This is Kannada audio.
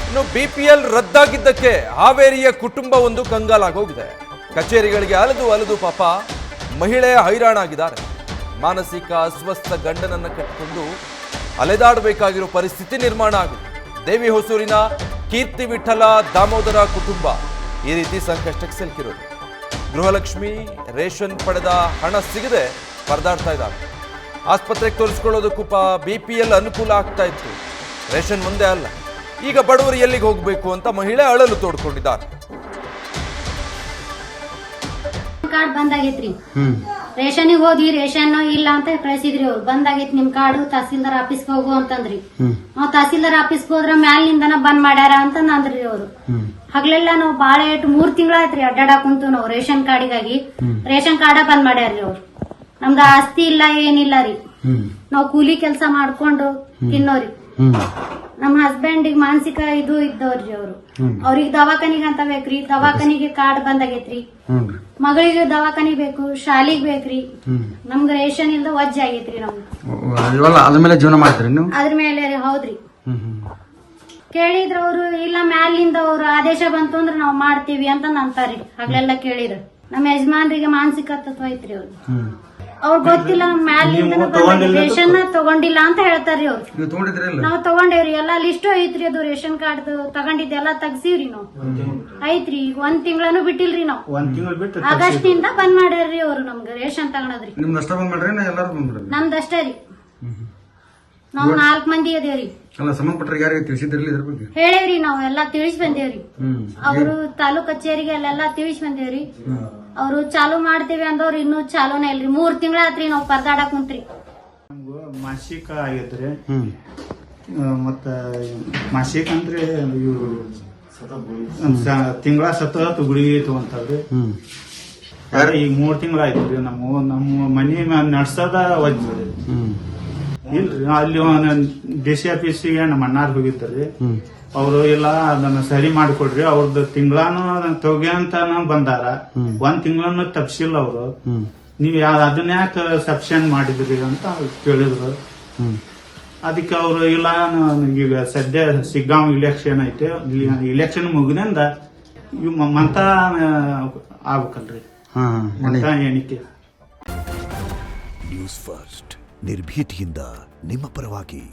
ಇನ್ನು ಬಿಪಿಎಲ್ ರದ್ದಾಗಿದ್ದಕ್ಕೆ ಹಾವೇರಿಯ ಕುಟುಂಬ ಒಂದು ಕಂಗಾಲಾಗೋಗಿದೆ. ಕಚೇರಿಗಳಿಗೆ ಅಲೆದು ಪಾಪ ಮಹಿಳೆ ಹೈರಾಣಾಗಿದ್ದಾರೆ. ಮಾನಸಿಕ ಅಸ್ವಸ್ಥ ಗಂಡನನ್ನ ಕಟ್ಟಿಕೊಂಡು ಅಲೆದಾಡಬೇಕಾಗಿರೋ ಪರಿಸ್ಥಿತಿ ನಿರ್ಮಾಣ ಆಗಿದೆ. ದೇವಿ ಹೊಸೂರಿನ ಕೀರ್ತಿ ವಿಠಲ ದಾಮೋದರ ಕುಟುಂಬ ಈ ರೀತಿ ಸಂಕಷ್ಟಕ್ಕೆ ಸಿಲುಕಿರೋದು. ಗೃಹಲಕ್ಷ್ಮಿ ರೇಷನ್ ಪಡೆದ ಹಣ ಸಿಗದೆ ಪರದಾಡ್ತಾ ಇದ್ದಾರೆ. ಆಸ್ಪತ್ರೆಗೆ ತೋರಿಸ್ಕೊಳ್ಳೋದಕ್ಕೂ ಬಿಪಿಎಲ್ ಅನುಕೂಲ ಆಗ್ತಾ ಇತ್ತು. ರೇಷನ್ ಒಂದೇ ಅಲ್ಲ, ಈಗ ಬಡವರು ಎಲ್ಲಿಗೆ ಹೋಗಬೇಕು ಅಂತ ಮಹಿಳೆ ಅಳಲು ತೋಡ್ಕೊಂಡಿದ್ದಾರೆ. ಕಾರ್ಡ್ ಬಂದಾಗೈತ್ರಿ, ರೇಷನ್ಗೆ ಹೋದ್ವಿ, ರೇಷನ್ ಇಲ್ಲ ಅಂತ ಕಳಿಸಿದ್ರಿ. ಅವ್ರು ಬಂದಾಗೈತಿ ನಿಮ್ ಕಾರ್ಡ್ ತಹಸೀಲ್ದಾರ್ ಆಫೀಸ್ಗೆ ಹೋಗು ಅಂತಂದ್ರಿ. ನಾವ್ ತಹಸೀಲ್ದಾರ್ ಆಫೀಸ್ಗೆ ಹೋದ್ರ ಮ್ಯಾಲಿನಿಂದನ ಬಂದ್ ಮಾಡ್ಯಾರ ಅಂತ ಅಂದ್ರಿ ಅವ್ರು. ಹಗ್ಲೆಲ್ಲ ನಾವು ಬಾಳ 3 ತಿಂಗಳಾಯ್ತ್ರಿ ಅಡ್ಡಾಡಕ್ ಕುಂತು ನಾವು ರೇಷನ್ ಕಾರ್ಡಿಗಾಗಿ. ರೇಷನ್ ಕಾರ್ಡ ಬಂದ್ ಮಾಡ್ಯಾರ್ರಿ ಅವ್ರು. ನಮ್ದು ಆಸ್ತಿ ಇಲ್ಲ ಏನಿಲ್ಲ ರೀ, ನಾವ್ ಕೂಲಿ ಕೆಲಸ ಮಾಡ್ಕೊಂಡು ತಿನ್ನೋರಿ. ನಮ್ಮ ಹಸ್ಬೆಂಡ್ ಮಾನಸಿಕ ಇದು ಇದ್ದವ್ರಿ ಅವ್ರು. ಅವ್ರಿಗೆ ದವಾಖಾನಿಗೆ ಅಂತ ಬೇಕ್ರಿ, ದವಾಖಾನಿಗೆ ಕಾರ್ಡ್ ಬಂದಾಗೈತ್ರಿ. ಮಗಳಿಗೆ ದವಾಖಾನಿ ಬೇಕು, ಶಾಲಿಗ್ ಬೇಕ್ರಿ. ನಮ್ಗ ರೇಷನ್ ಇಲ್ದ ವಜ್ಜೆ ಆಗೈತ್ರಿ. ನಮ್ಗೆ ಅದ್ರ ಮೇಲೆ ಜೀವನ ಮಾಡ್ತೀರಿ ನೀವು? ಅದ್ರ ಮೇಲೆ ಹೌದ್ರಿ. ಕೇಳಿದ್ರ ಅವ್ರು ಇಲ್ಲ ಮ್ಯಾಲಿಂದ ಅವ್ರು ಆದೇಶ ಬಂತು ಅಂದ್ರೆ ನಾವ್ ಮಾಡ್ತೀವಿ ಅಂತ ಅಂತಾರಿ. ಹಗ್ಲೆಲ್ಲ ಕೇಳಿದ್ರ ನಮ್ಮ ಯಜಮಾನ್ರಿಗೆ ಮಾನಸಿಕ ತತ್ವ ಐತ್ರಿ ಅವ್ರು. ಅವ್ರು ಗೊತ್ತಿಲ್ಲ ಮ್ಯಾಲಿಂದ ರೇಷನ್ ತಗೊಂಡಿಲ್ಲ ಅಂತ ಹೇಳ್ತಾರ್ರಿ ಅವ್ರು. ನಾವ್ ತಗೊಂಡೇವ್ರಿ, ಎಲ್ಲಾ ಲಿಸ್ಟ್ ಐತ್ರಿ. ಅದು ರೇಷನ್ ಕಾರ್ಡ್ ತಗೊಂಡಿದ್ದೆಲ್ಲಾ ತೆಗ್ಸಿವ್ರಿ ನಾವು. ಐತ್ರಿ, 1 ತಿಂಗಳನು ಬಿಟ್ಟಿಲ್ರಿ ನಾವು. ಆಗಸ್ಟ್ ನಿಂದ ಬಂದ್ ಮಾಡ್ಯಾರ್ರಿ ಅವ್ರು ನಮ್ಗ ರೇಷನ್ ತಗೊಳದ್ರಿ. ನಮ್ದಷ್ಟೇ ರೀ, ನಾವ್ 4 ಮಂದಿ ಅದೇವ್ರಿ. ಹೇಳೇವ್ರಿ, ನಾವ್ ಎಲ್ಲಾ ತಿಳಿಸಿ ಬಂದೇವ್ರಿ. ಅವ್ರು ತಾಲೂಕ್ ಕಚೇರಿಗೆ ಅಲ್ಲೆಲ್ಲಾ ತಿಳಿಸಿ ಬಂದೇವ್ರಿ. ಅವ್ರು ಚಾಲು ಮಾಡ್ತೀವಿ ಅಂದವ್ರು ಇನ್ನೂ ಚಾಲೂನೇ ಇಲ್ರಿ. 3 ತಿಂಗಳ ಆತ್ರಿ ನಾವ್ ಪರದಾಡಕ್ ಕುಂತ್ರಿ. ನಮ್ಗೂ ಮಾಸಿಕ ಆಗೈತ್ರಿ. ಮತ್ತ ಮಾಸಿಕ ಅಂದ್ರೆ ಇವ್ರು ತಿಂಗಳ ಸತತ ಗುಳಿಗೆ ತಗೊಂತಾವ್ರಿ. ಈಗ 3 ತಿಂಗಳ ಆಯ್ತ್ರಿ. ನಮ್ಮ ಮನಿ ನಡ್ಸದ ವಜ್ರಿ ಇಲ್ರಿ. ಅಲ್ಲಿ ಡಿಸಿ ಆಫೀಸಿಗೆ ನಮ್ಮ ಅಣ್ಣಾರ್ ಹೋಗಿದ್ರಿ. ಅವರು ಇಲ್ಲ ಅದನ್ನ ಸರಿ ಮಾಡಿಕೊಡ್ರಿ, ಅವ್ರದ್ದು ತಿಂಗಳಾನು ತೊಗೆ ಬಂದಾರ. 1 ತಿಂಗಳನ್ನ ತಪ್ಸಿಲ್ಲ ಅವರು. ನೀವ್ ಅದನ್ನ ಯಾಕೆ ಸಬ್ಷನ್ ಮಾಡಿದ್ರಿ ಅಂತ ಕೇಳಿದ್ರು. ಅದಕ್ಕೆ ಅವರು ಇಲ್ಲ ಈಗ ಸದ್ಯ ಸಿಗ್ಗಾಂವ್ ಇಲೆಕ್ಷನ್ ಐತೆ, ಇಲೆಕ್ಷನ್ ಮುಗಿದಿಂದ ಮಂತ ಆಗ್ಬೇಕಲ್ರಿ, ಮಂತ ಎಣಿಕೆ. ನ್ಯೂಸ್ ಫಸ್ಟ್ ನಿರ್ಭೀತಿಯಿಂದ ನಿಮ್ಮ ಪರವಾಗಿ.